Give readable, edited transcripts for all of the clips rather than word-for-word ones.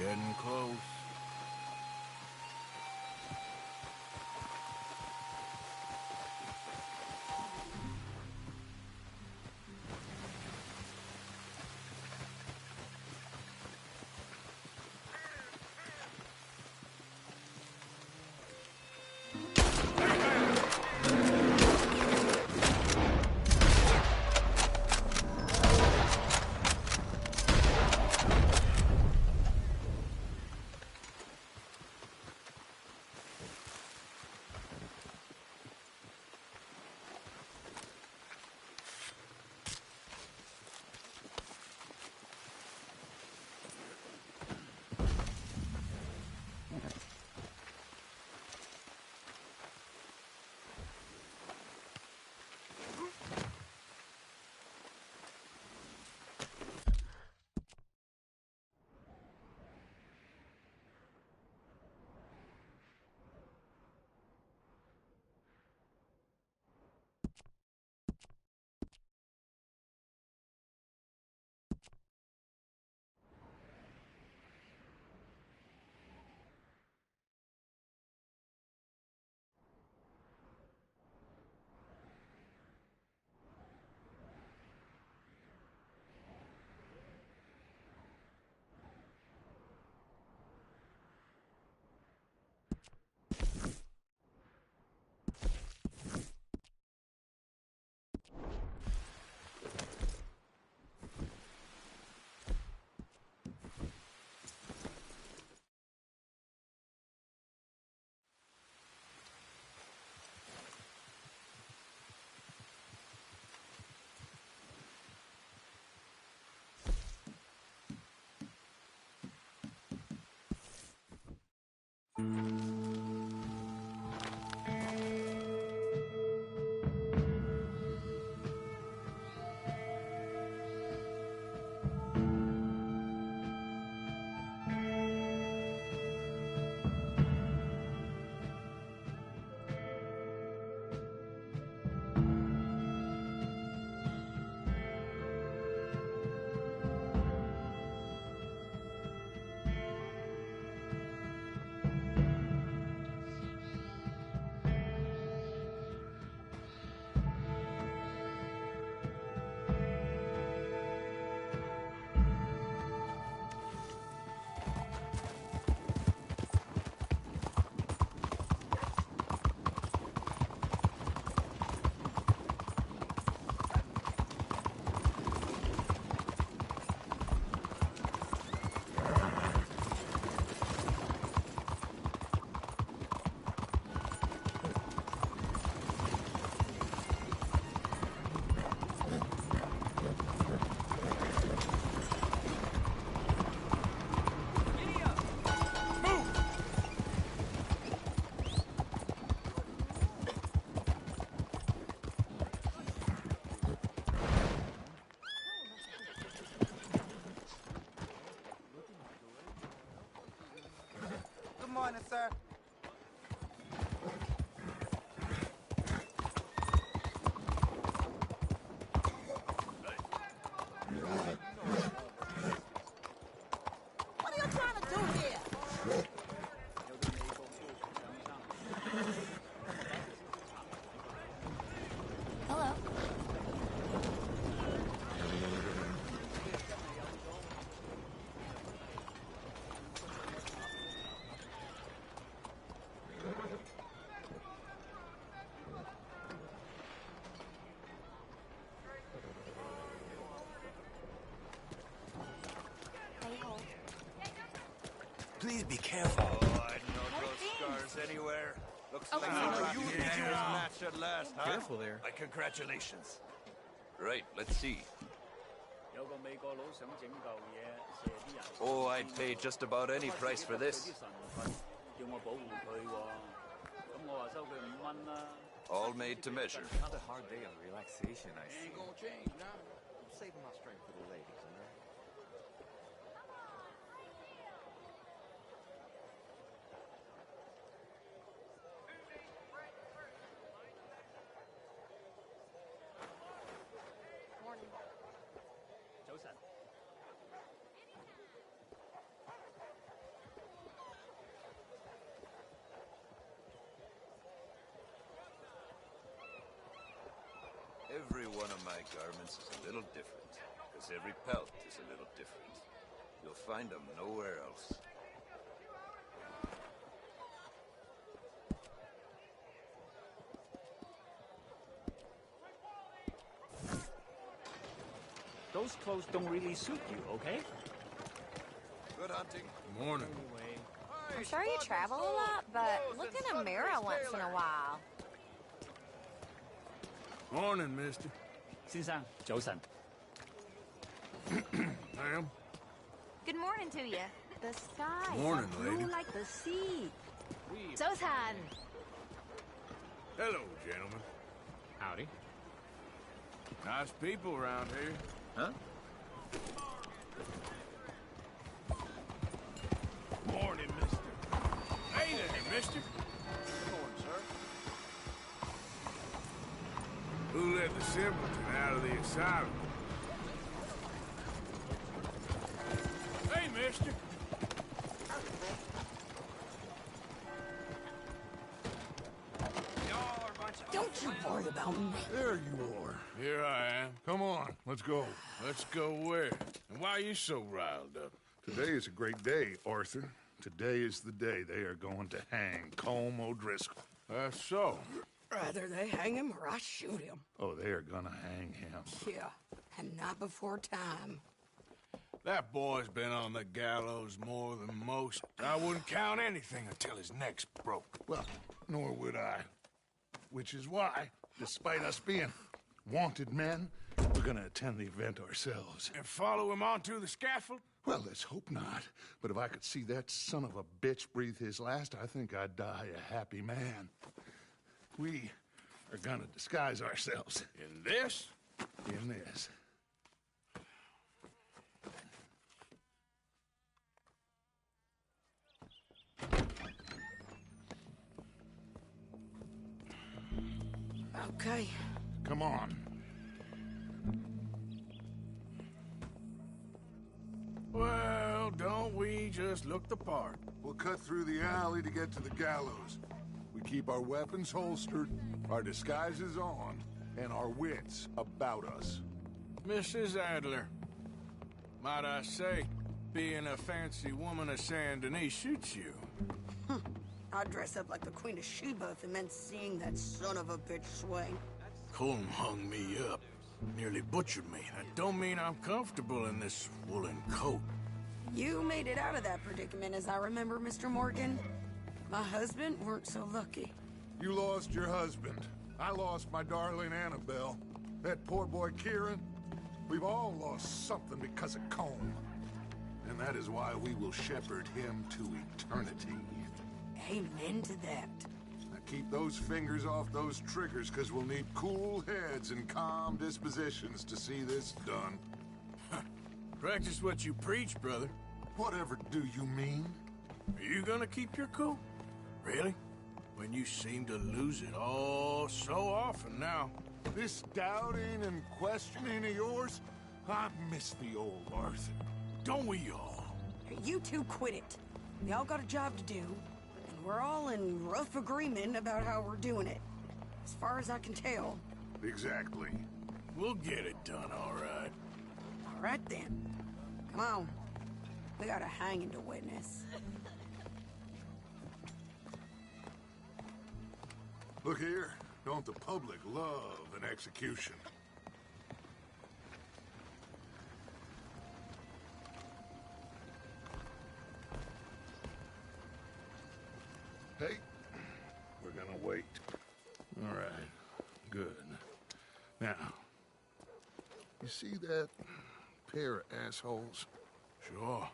Getting close. Good morning, sir. What are you trying to do here? Hello. Please be careful. Oh, I know those scars anywhere. Looks like you match at last, huh? Careful there. My congratulations. Right, let's see. Oh, I'd pay just about any price for this. All made to measure. Another hard day of relaxation, I see. Ain't gonna change now. I'm saving my strength for the ladies, all right? Every one of my garments is a little different, because every pelt is a little different. You'll find them nowhere else. Those clothes don't really suit you, okay? Good hunting. Morning. I'm sure you travel a lot, but look in a mirror once in a while. Morning, mister. 先生，早晨。 Ma'am. Good morning to you. The sky Morning, is blue lady. like the sea. 早晨. Hello, gentlemen. Howdy. Nice people around here. Huh? Morning, mister. Hey there, mister. Good morning, sir. Who let the simpleton out of the asylum? Hey, mister. Don't you worry about me. There you are. Here I am. Come on, let's go. Let's go where? And why are you so riled up? Today is a great day, Arthur. Today is the day they are going to hang Colm O'Driscoll. That's so. Rather they hang him or I shoot him. Oh, they are gonna hang him. Yeah, and not before time. That boy's been on the gallows more than most. I wouldn't count anything until his neck's broke. Well, nor would I. Which is why, despite us being wanted men, we're gonna attend the event ourselves. And follow him onto the scaffold? Well, let's hope not. But if I could see that son of a bitch breathe his last, I think I'd die a happy man. We are gonna disguise ourselves In this? in this. Okay. Come on. Well, don't we just look the part? We'll cut through the alley to get to the gallows. We keep our weapons holstered, our disguises on, and our wits about us. Mrs. Adler, might I say, being a fancy woman of Saint Denis suits you. I'd dress up like the Queen of Sheba if it meant seeing that son of a bitch swing. Colm hung me up, nearly butchered me. That don't mean I'm comfortable in this woolen coat. You made it out of that predicament, as I remember, Mr. Morgan. My husband weren't so lucky. You lost your husband. I lost my darling Annabelle. That poor boy Kieran. We've all lost something because of Colm. And that is why we will shepherd him to eternity. Amen to that. Now keep those fingers off those triggers, because we'll need cool heads and calm dispositions to see this done. Practice what you preach, brother. Whatever do you mean? Are you gonna keep your cool? Really? When you seem to lose it all so often now. This doubting and questioning of yours, I miss the old Arthur. Don't we all? You two quit it. We all got a job to do, and we're all in rough agreement about how we're doing it. As far as I can tell. Exactly. We'll get it done, all right. All right then. Come on. We got a hanging to witness. Look here. Don't the public love an execution? Hey, we're gonna wait. All right, good. Now, you see that pair of assholes? Sure.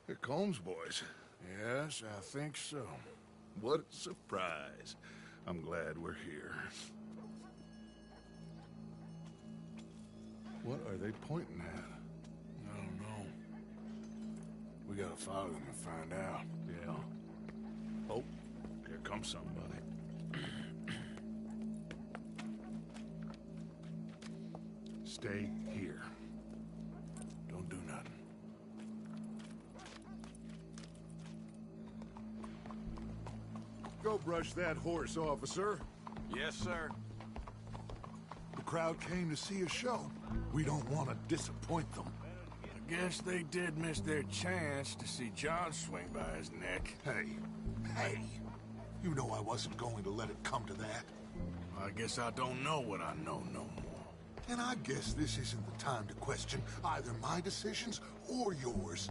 They're Colm's boys. Yes, I think so. What a surprise. I'm glad we're here. What are they pointing at? I don't know. We gotta follow them and find out. Yeah. Oh, here comes somebody. Stay here. Don't do nothing. Go brush that horse, officer. Yes, sir. crowd came to see a show. We don't want to disappoint them. I guess they did miss their chance to see John swing by his neck. Hey, you know I wasn't going to let it come to that. I guess I don't know what I know no more. And I guess this isn't the time to question either my decisions or yours.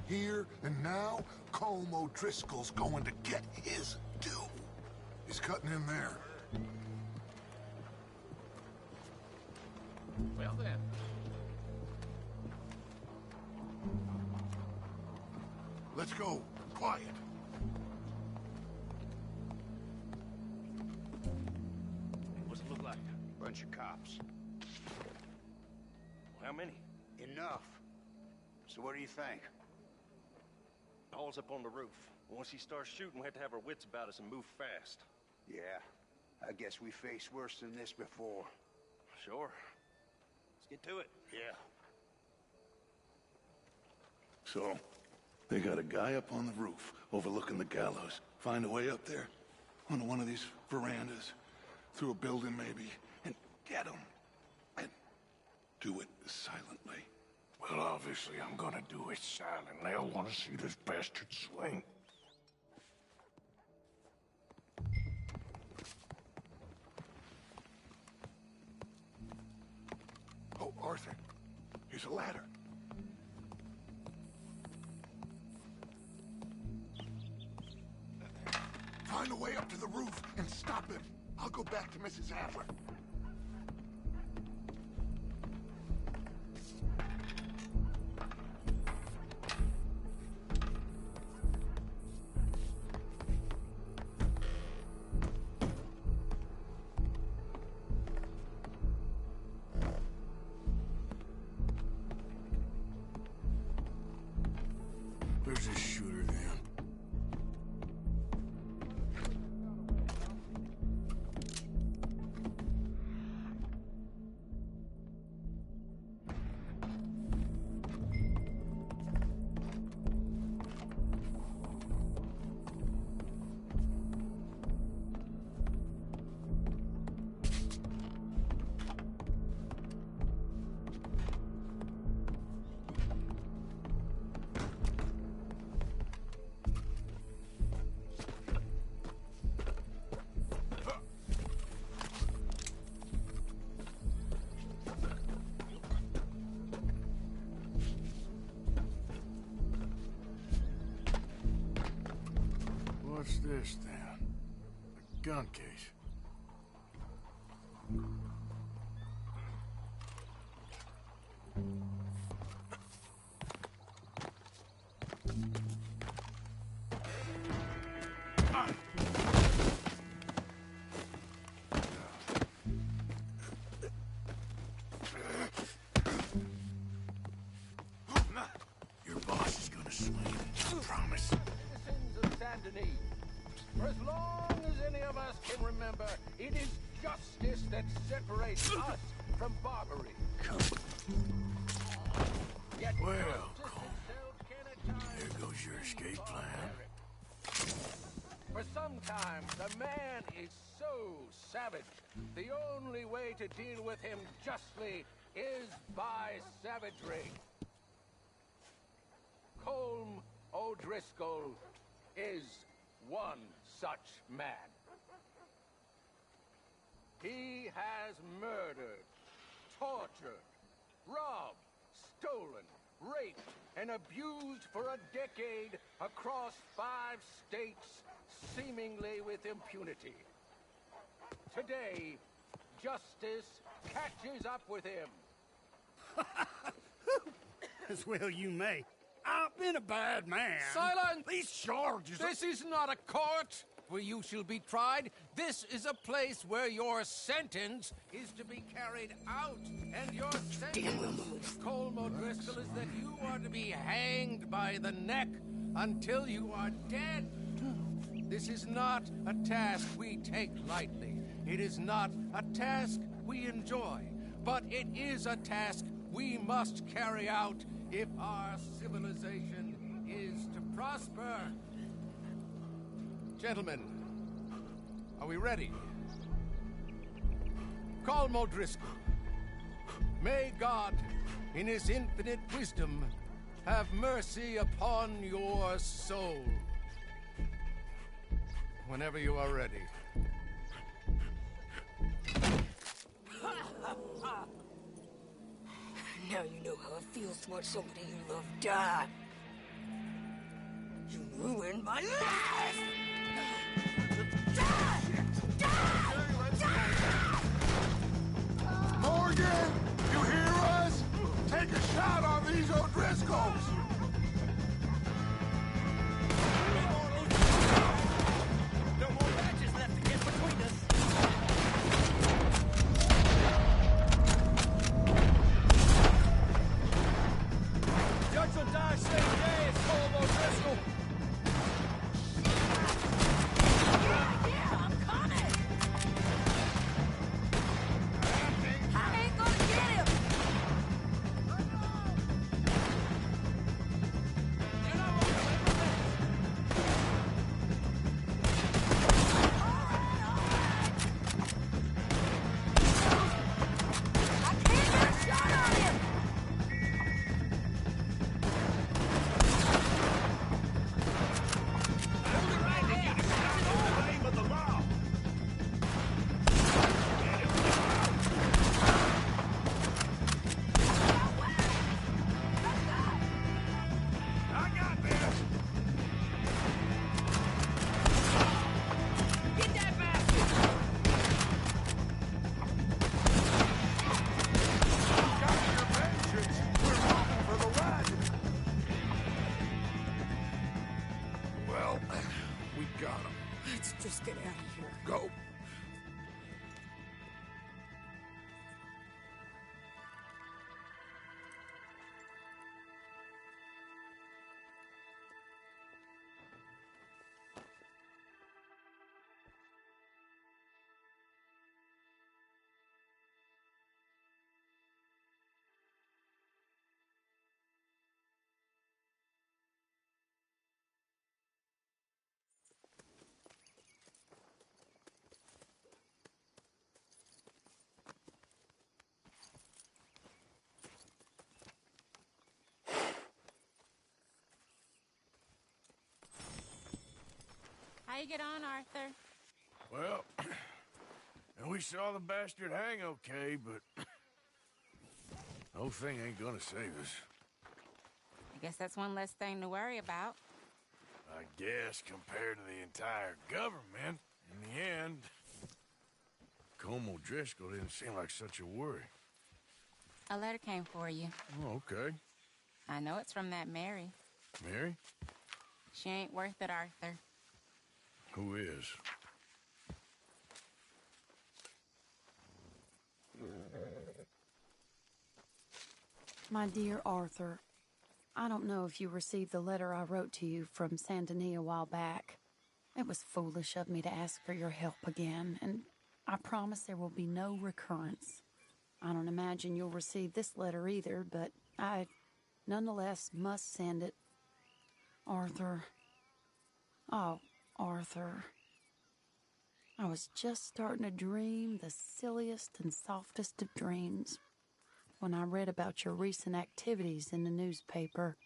Here and now, Colm O'Driscoll's going to get his due. He's cutting in there. Well then. Let's go. Quiet. What's it look like? Bunch of cops. How many? Enough. So what do you think? Paul's up on the roof. Once he starts shooting, we have to have our wits about us and move fast. Yeah, I guess we faced worse than this before. Sure. Let's get to it. Yeah. So, they got a guy up on the roof overlooking the gallows. Find a way up there, onto one of these verandas, through a building maybe, and get him. And do it silently. Well, obviously I'm gonna do it silently. I want to see this bastard swing. Oh, Arthur. Here's a ladder. Find a way up to the roof and stop him. I'll go back to Mrs. Adler. Where's this shooter then? What's this then? A gun case. Your boss is gonna swing. I promise. Citizens of Saint Denis, for as long as any of us can remember, it is justice that separates us from Barbary. Yet Well, justice itself can at times there goes your escape plan. For sometimes a man is so savage, the only way to deal with him justly is by savagery. Colm O'Driscoll is one such man. He has murdered, tortured, robbed, stolen, raped, and abused for a decade across 5 states, seemingly with impunity. Today, justice catches up with him. As well you may. I've been a bad man. Silence! These charges are... This is not a court where you shall be tried. This is a place where your sentence is to be carried out. And your sentence, Colm O'Driscoll, is that you are to be hanged by the neck until you are dead. This is not a task we take lightly. It is not a task we enjoy. But it is a task we must carry out if our civilization is to prosper. Gentlemen, are we ready? Colm O'Driscoll. May God, in his infinite wisdom, have mercy upon your soul. Whenever you are ready. Now you know how it feels to watch somebody you love die. You ruined my life! Morgan, you hear us? Take a shot on these O'Driscolls! No more matches left to get between us. Judge will die same day as Colm O'Driscoll. Yeah, I'm coming! I ain't gonna get him! You're not running away from this. I can't get a shot on him! Well, we got him. Let's just get out of here. Go. How you get on, Arthur? Well, and we saw the bastard hang okay, but the whole thing ain't gonna save us. I guess that's one less thing to worry about. I guess compared to the entire government, in the end, Colm O'Driscoll didn't seem like such a worry. A letter came for you. Oh, okay. I know it's from that Mary. Mary? She ain't worth it, Arthur. Who is? My dear Arthur, I don't know if you received the letter I wrote to you from Saint Denis a while back. It was foolish of me to ask for your help again, and I promise there will be no recurrence. I don't imagine you'll receive this letter either, but I nonetheless must send it. Arthur. Oh, Arthur. I was just starting to dream the silliest and softest of dreams when I read about your recent activities in the newspaper.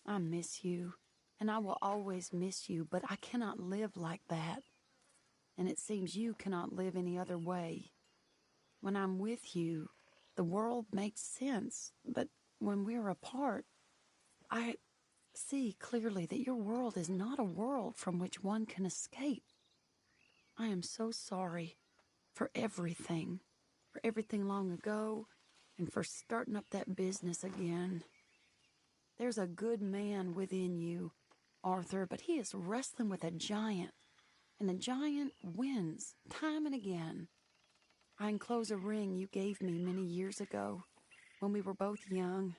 I miss you, and I will always miss you, but I cannot live like that. And it seems you cannot live any other way. When I'm with you, the world makes sense, but when we're apart, I see clearly that your world is not a world from which one can escape. I am so sorry for everything long ago, and for starting up that business again. There's a good man within you, Arthur, but he is wrestling with a giant, and the giant wins time and again. I enclose a ring you gave me many years ago when we were both young,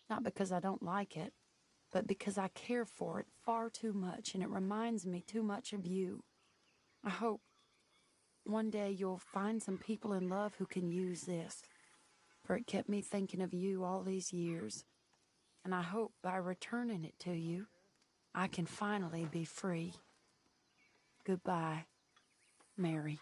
not because I don't like it, but because I care for it far too much, and it reminds me too much of you. I hope one day you'll find some people in love who can use this, for it kept me thinking of you all these years, and I hope by returning it to you, I can finally be free. Goodbye, Mary.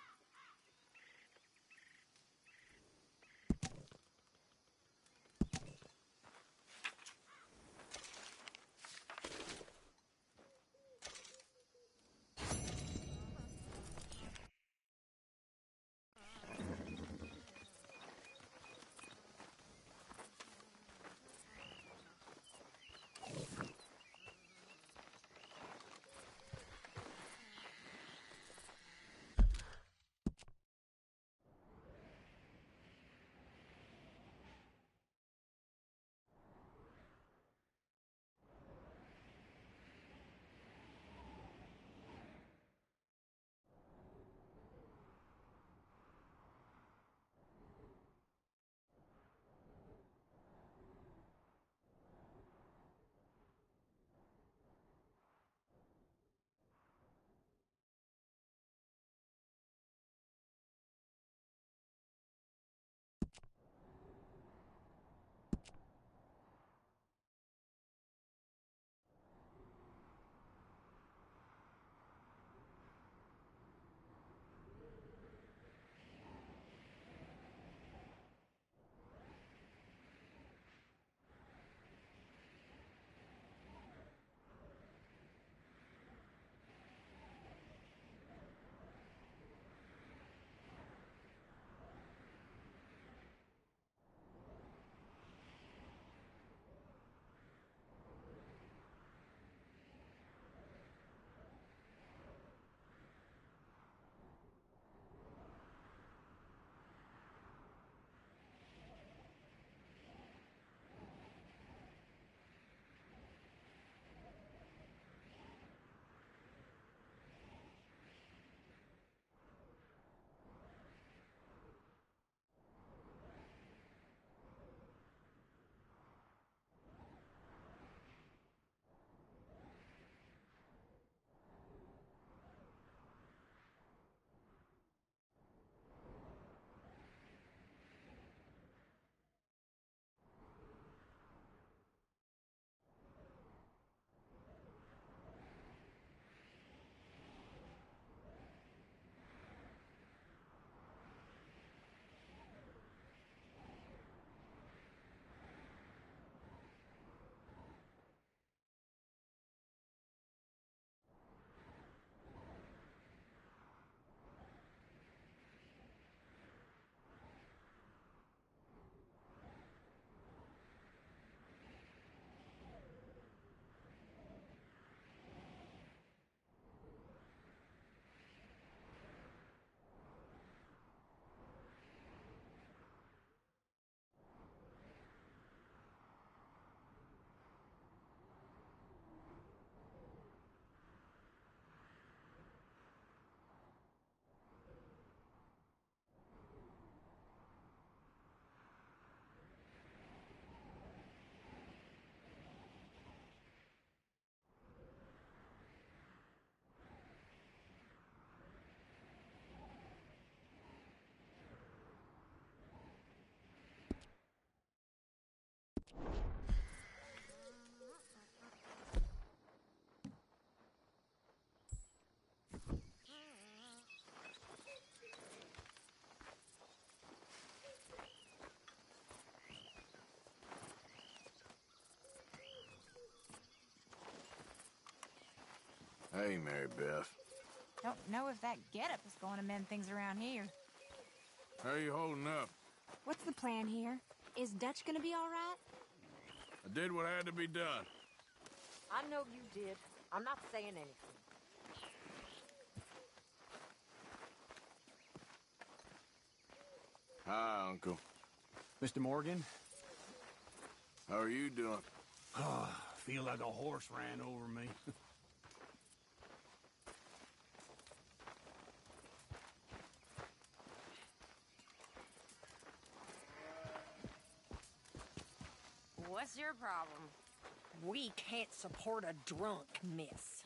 Hey, Mary Beth. Don't know if that getup is going to mend things around here. How you holding up? What's the plan here? Is Dutch gonna be all right? I did what had to be done. I know you did. I'm not saying anything. Hi, Uncle. Mr. Morgan? How are you doing? Feel like a horse ran over me. What's your problem? We can't support a drunk, miss.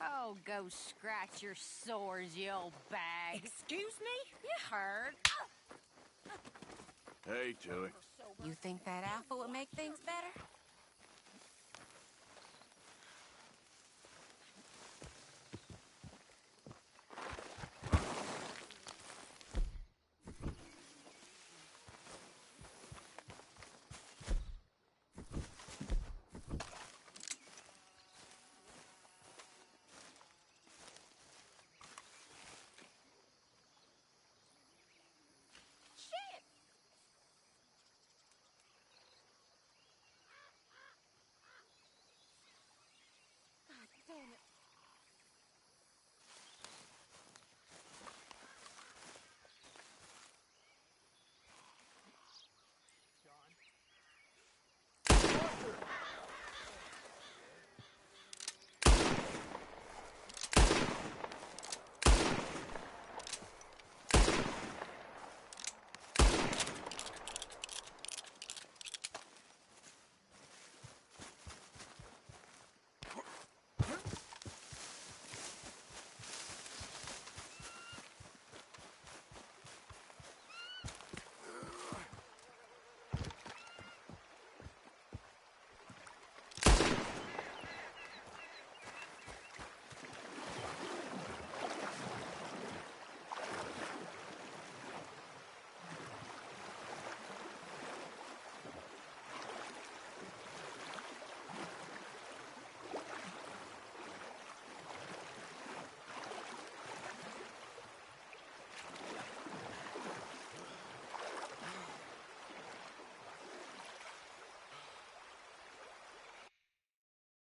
Oh, go scratch your sores, you old bag. Excuse me? You heard. Hey, Tilly. You think that alpha would make things better?